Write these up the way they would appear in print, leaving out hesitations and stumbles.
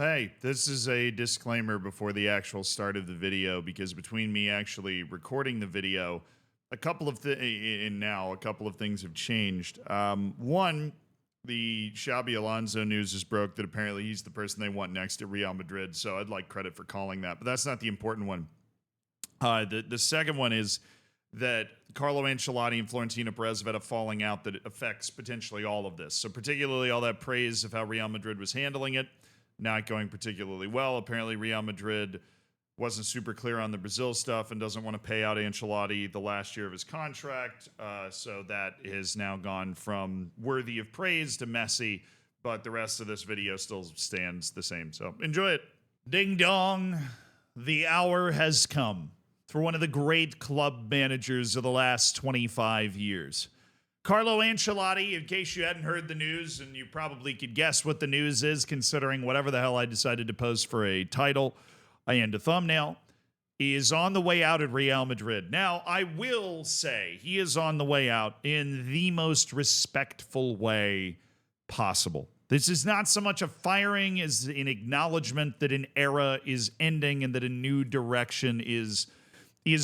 Hey, this is a disclaimer before the actual start of the video because between me actually recording the video, a couple of things have changed. One, the Xabi Alonso news is broke that apparently he's the person they want next at Real Madrid, so I'd like credit for calling that, but that's not the important one. The second one is that Carlo Ancelotti and Florentino Perez have had a falling out that affects potentially all of this. So particularly all that praise of how Real Madrid was handling it, not going particularly well. Apparently Real Madrid wasn't super clear on the Brazil stuff and doesn't want to pay out Ancelotti the last year of his contract. So that has now gone from worthy of praise to messy, but the rest of this video still stands the same. So enjoy it. Ding dong. The hour has come for one of the great club managers of the last 25 years. Carlo Ancelotti, in case you hadn't heard the news, and you probably could guess what the news is considering whatever the hell I decided to post for a title and a thumbnail, is on the way out at Real Madrid. Now, I will say he is on the way out in the most respectful way possible. This is not so much a firing as an acknowledgement that an era is ending and that a new direction is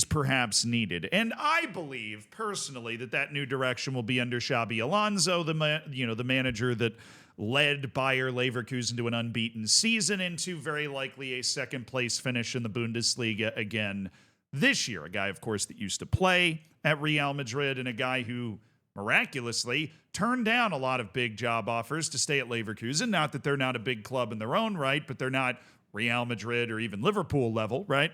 perhaps needed. And I believe personally that new direction will be under Xabi Alonso, the manager that led Bayer Leverkusen to an unbeaten season into very likely a second place finish in the Bundesliga again this year. A guy, of course, that used to play at Real Madrid and a guy who miraculously turned down a lot of big job offers to stay at Leverkusen. Not that they're not a big club in their own right, but they're not Real Madrid or even Liverpool level, right?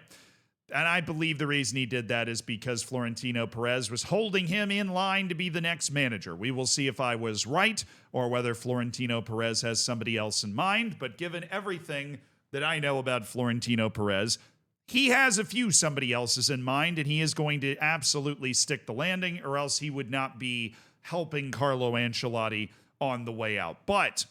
And I believe the reason he did that is because Florentino Perez was holding him in line to be the next manager. We will see if I was right or whether Florentino Perez has somebody else in mind. But given everything that I know about Florentino Perez, he has a few somebody else's in mind, and he is going to absolutely stick the landing, or else he would not be helping Carlo Ancelotti on the way out. But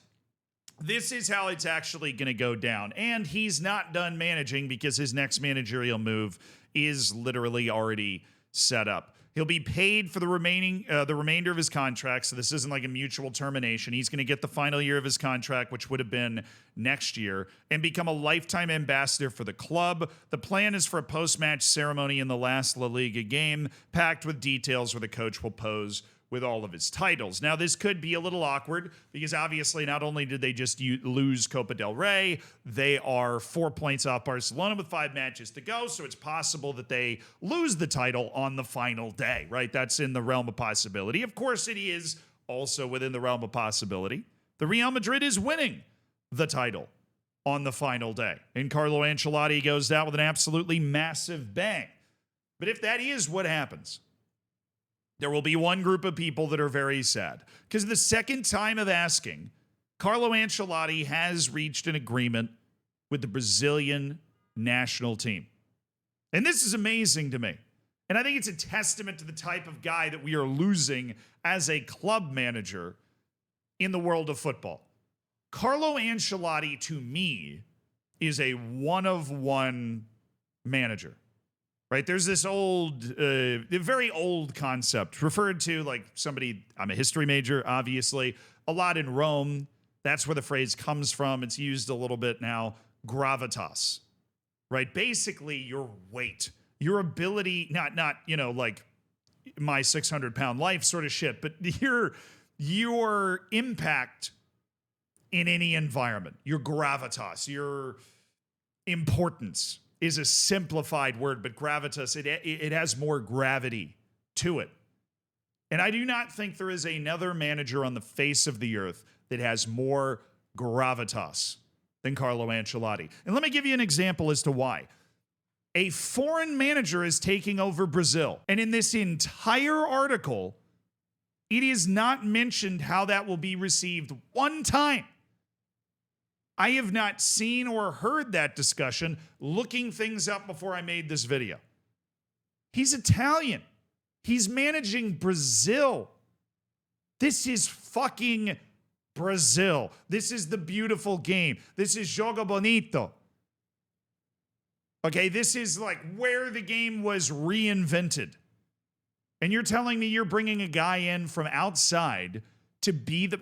this is how it's actually going to go down. And he's not done managing because his next managerial move is literally already set up. He'll be paid for the remainder of his contract, so this isn't like a mutual termination. He's going to get the final year of his contract, which would have been next year, and become a lifetime ambassador for the club. The plan is for a post-match ceremony in the last La Liga game, packed with details where the coach will pose with all of his titles. Now, this could be a little awkward because obviously not only did they just lose Copa del Rey, they are 4 points off Barcelona with 5 matches to go, so it's possible that they lose the title on the final day, right? That's in the realm of possibility. Of course, it is also within the realm of possibility. The Real Madrid is winning the title on the final day, and Carlo Ancelotti goes down with an absolutely massive bang. But if that is what happens, there will be one group of people that are very sad because the second time of asking, Carlo Ancelotti has reached an agreement with the Brazilian national team. And this is amazing to me. And I think it's a testament to the type of guy that we are losing as a club manager in the world of football. Carlo Ancelotti, to me, is a one-of-one manager. Right, there's this very old concept referred to like somebody, I'm a history major, obviously, a lot in Rome. That's where the phrase comes from. It's used a little bit now, gravitas, right? Basically your weight, your ability, not like my 600-pound life sort of shit, but your impact in any environment, your gravitas, your importance is a simplified word, but gravitas, it has more gravity to it. And I do not think there is another manager on the face of the earth that has more gravitas than Carlo Ancelotti. And let me give you an example as to why. A foreign manager is taking over Brazil. And in this entire article, it is not mentioned how that will be received one time. I have not seen or heard that discussion looking things up before I made this video. He's Italian. He's managing Brazil. This is fucking Brazil. This is the beautiful game. This is Jogo Bonito. Okay, this is like where the game was reinvented. And you're telling me you're bringing a guy in from outside to be the...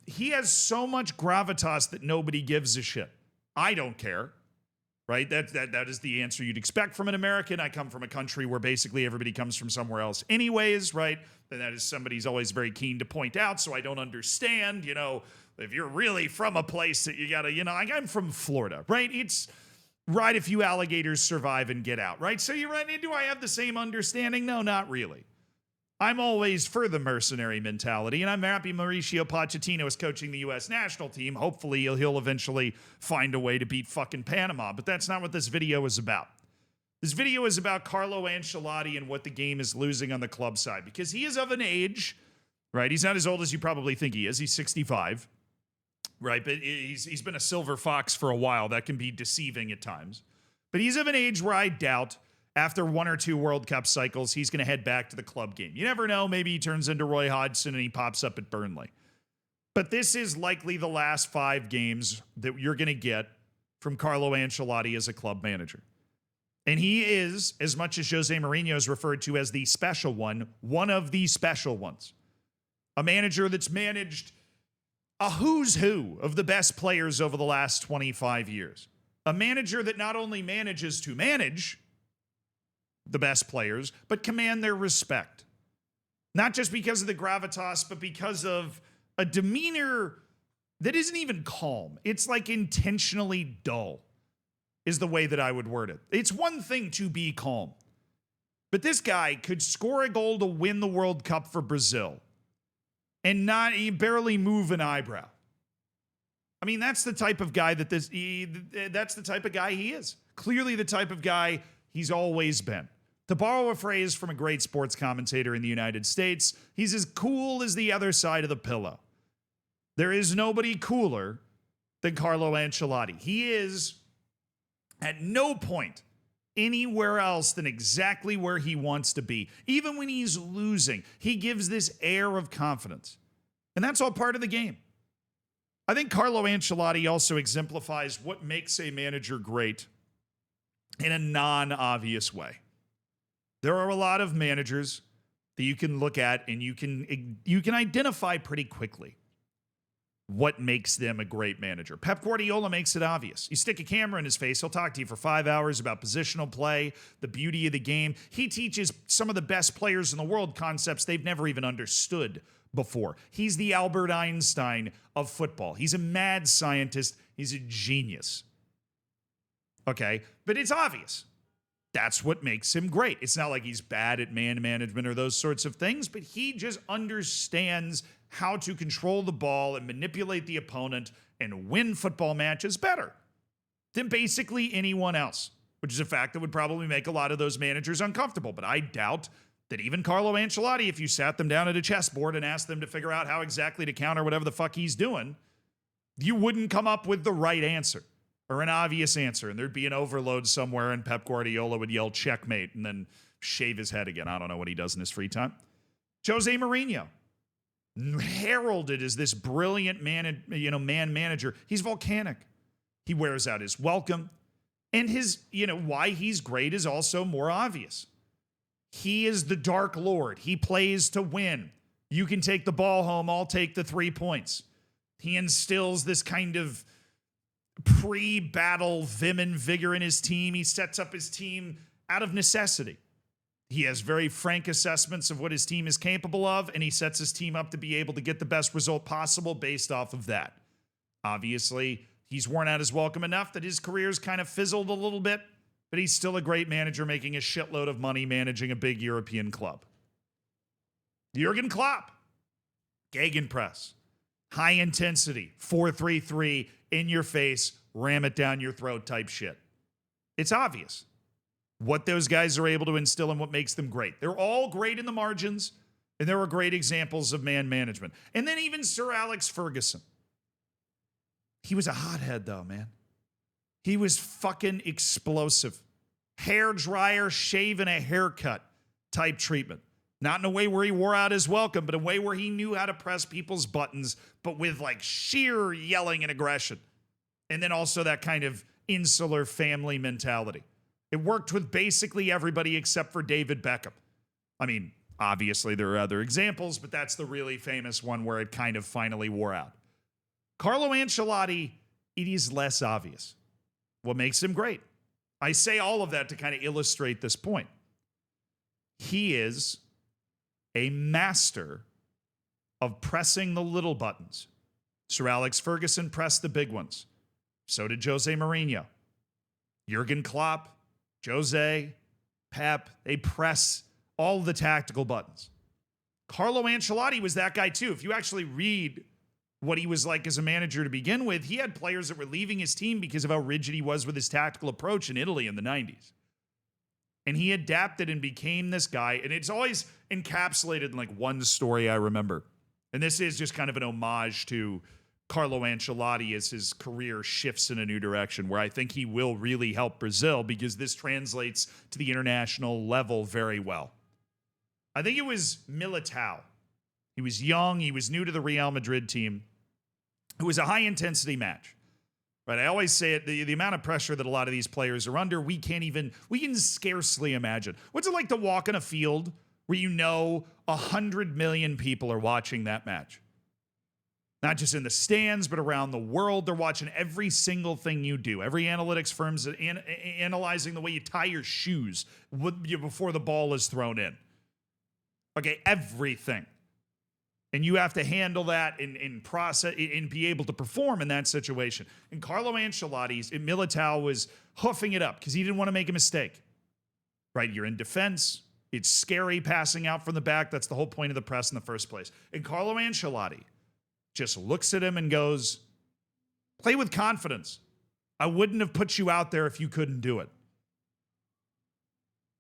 He has so much gravitas that nobody gives a shit. I don't care. Right? That is the answer you'd expect from an American. I come from a country where basically everybody comes from somewhere else anyways, right? And that is somebody's always very keen to point out, so I don't understand, if you're really from a place that you gotta, I'm from Florida, right? It's right if you alligators survive and get out, right? So you're right, do I have the same understanding? No, not really. I'm always for the mercenary mentality, and I'm happy Mauricio Pochettino is coaching the U.S. national team. Hopefully, he'll eventually find a way to beat fucking Panama, but that's not what this video is about. This video is about Carlo Ancelotti and what the game is losing on the club side, because he is of an age, right? He's not as old as you probably think he is. He's 65, right? But he's been a silver fox for a while. That can be deceiving at times. But he's of an age where I doubt after 1 or 2 World Cup cycles, he's going to head back to the club game. You never know. Maybe he turns into Roy Hodgson and he pops up at Burnley. But this is likely the last 5 games that you're going to get from Carlo Ancelotti as a club manager. And he is, as much as Jose Mourinho is referred to as the special one of the special ones. A manager that's managed a who's who of the best players over the last 25 years. A manager that not only manages to manage the best players, but command their respect. Not just because of the gravitas, but because of a demeanor that isn't even calm. It's like intentionally dull, is the way that I would word it. It's one thing to be calm, but this guy could score a goal to win the World Cup for Brazil and barely move an eyebrow. I mean, that's the type of guy that's the type of guy he is. Clearly the type of guy he's always been. To borrow a phrase from a great sports commentator in the United States, he's as cool as the other side of the pillow. There is nobody cooler than Carlo Ancelotti. He is at no point anywhere else than exactly where he wants to be. Even when he's losing, he gives this air of confidence. And that's all part of the game. I think Carlo Ancelotti also exemplifies what makes a manager great in a non-obvious way. There are a lot of managers that you can look at and you can identify pretty quickly what makes them a great manager. Pep Guardiola makes it obvious. You stick a camera in his face, he'll talk to you for 5 hours about positional play, the beauty of the game. He teaches some of the best players in the world concepts they've never even understood before. He's the Albert Einstein of football. He's a mad scientist. He's a genius. Okay, but it's obvious. That's what makes him great. It's not like he's bad at man management or those sorts of things, but he just understands how to control the ball and manipulate the opponent and win football matches better than basically anyone else, which is a fact that would probably make a lot of those managers uncomfortable. But I doubt that even Carlo Ancelotti, if you sat them down at a chessboard and asked them to figure out how exactly to counter whatever the fuck he's doing, you wouldn't come up with the right answer. Or an obvious answer, and there'd be an overload somewhere, and Pep Guardiola would yell checkmate and then shave his head again. I don't know what he does in his free time. Jose Mourinho, heralded as this brilliant man manager. He's volcanic. He wears out his welcome, and his, why he's great is also more obvious. He is the Dark Lord. He plays to win. You can take the ball home, I'll take the 3 points. He instills this kind of pre-battle vim and vigor in his team. He sets up his team out of necessity. He has very frank assessments of what his team is capable of, and he sets his team up to be able to get the best result possible based off of that. Obviously, he's worn out his welcome enough that his career's kind of fizzled a little bit, but he's still a great manager making a shitload of money managing a big European club. Jurgen Klopp, gegenpress, high intensity, 4-3-3, in your face, ram it down your throat type shit. It's obvious what those guys are able to instill and what makes them great. They're all great in the margins, and there are great examples of man management. And then even Sir Alex Ferguson. He was a hothead, though, man. He was fucking explosive. Hair dryer, shave, and a haircut type treatment. Not in a way where he wore out his welcome, but a way where he knew how to press people's buttons, but with like sheer yelling and aggression. And then also that kind of insular family mentality. It worked with basically everybody except for David Beckham. I mean, obviously there are other examples, but that's the really famous one where it kind of finally wore out. Carlo Ancelotti, it is less obvious. what makes him great. I say all of that to kind of illustrate this point. He is a master of pressing the little buttons. Sir Alex Ferguson pressed the big ones. So did Jose Mourinho. Jurgen Klopp, Jose, Pep, they press all the tactical buttons. Carlo Ancelotti was that guy too. If you actually read what he was like as a manager to begin with, he had players that were leaving his team because of how rigid he was with his tactical approach in Italy in the 90s. And he adapted and became this guy. And it's always encapsulated in like one story I remember. And this is just kind of an homage to Carlo Ancelotti as his career shifts in a new direction, where I think he will really help Brazil because this translates to the international level very well. I think it was Militao. He was young. He was new to the Real Madrid team. It was a high-intensity match. Right? I always say it, the amount of pressure that a lot of these players are under, we can scarcely imagine. What's it like to walk on a field where you know 100 million people are watching that match? Not just in the stands, but around the world. They're watching every single thing you do. Every analytics firm's analyzing the way you tie your shoes before the ball is thrown in. Okay, everything. And you have to handle that and process and be able to perform in that situation. And Carlo Ancelotti's Militao was hoofing it up because he didn't want to make a mistake. Right? You're in defense. It's scary passing out from the back. That's the whole point of the press in the first place. And Carlo Ancelotti just looks at him and goes, play with confidence. I wouldn't have put you out there if you couldn't do it.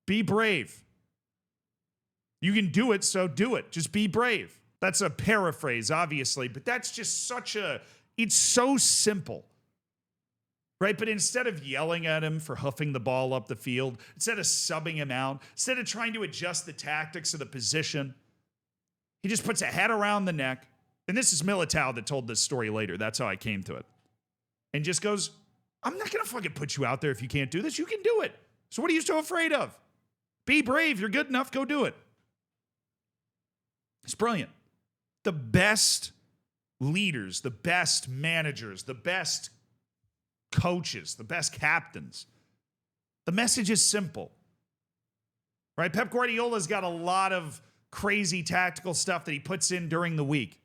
Be brave. You can do it, so do it. Just be brave. That's a paraphrase, obviously, but that's just it's so simple. Right? But instead of yelling at him for hoofing the ball up the field, instead of subbing him out, instead of trying to adjust the tactics of the position, he just puts a head around the neck. And this is Militao that told this story later. That's how I came to it. And just goes, I'm not going to fucking put you out there if you can't do this. You can do it. So what are you so afraid of? Be brave. You're good enough. Go do it. It's brilliant. The best leaders, the best managers, the best coaches, the best captains. The message is simple. Right? Pep Guardiola's got a lot of crazy tactical stuff that he puts in during the week.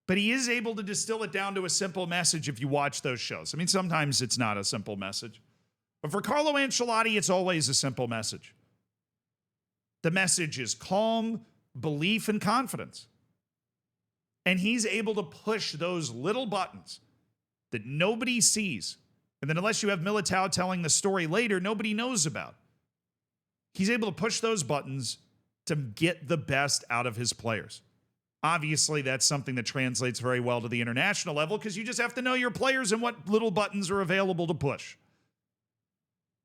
But he is able to distill it down to a simple message if you watch those shows. I mean, sometimes it's not a simple message. But for Carlo Ancelotti, it's always a simple message. The message is calm, belief, and confidence. And he's able to push those little buttons that nobody sees. And then unless you have Militao telling the story later, nobody knows about. He's able to push those buttons to get the best out of his players. Obviously, that's something that translates very well to the international level because you just have to know your players and what little buttons are available to push.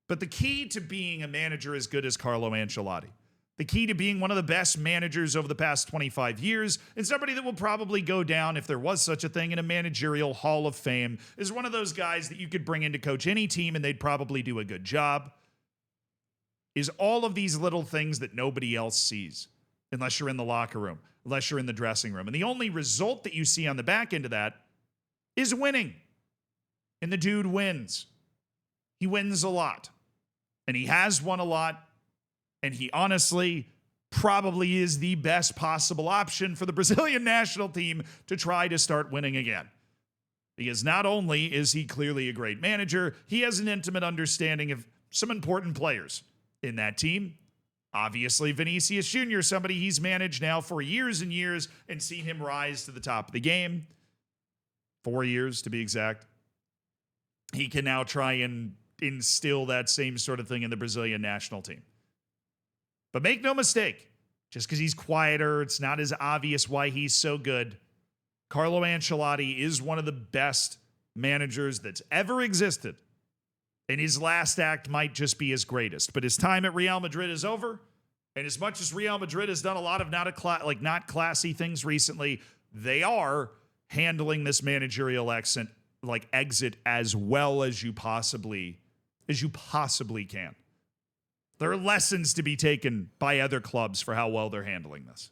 But the key to being a manager as good as Carlo Ancelotti, the key to being one of the best managers over the past 25 years, and somebody that will probably go down, if there was such a thing, in a managerial hall of fame, is one of those guys that you could bring in to coach any team and they'd probably do a good job, is all of these little things that nobody else sees unless you're in the locker room, unless you're in the dressing room. And the only result that you see on the back end of that is winning. And the dude wins. He wins a lot. And he has won a lot. And he honestly probably is the best possible option for the Brazilian national team to try to start winning again. Because not only is he clearly a great manager, he has an intimate understanding of some important players in that team. Obviously, Vinicius Jr., somebody he's managed now for years and years and seen him rise to the top of the game. 4 years, to be exact. He can now try and instill that same sort of thing in the Brazilian national team. But make no mistake, just because he's quieter, it's not as obvious why he's so good. Carlo Ancelotti is one of the best managers that's ever existed. And his last act might just be his greatest. But his time at Real Madrid is over. And as much as Real Madrid has done a lot of not classy things recently, they are handling this managerial exit as well as you possibly can. There are lessons to be taken by other clubs for how well they're handling this.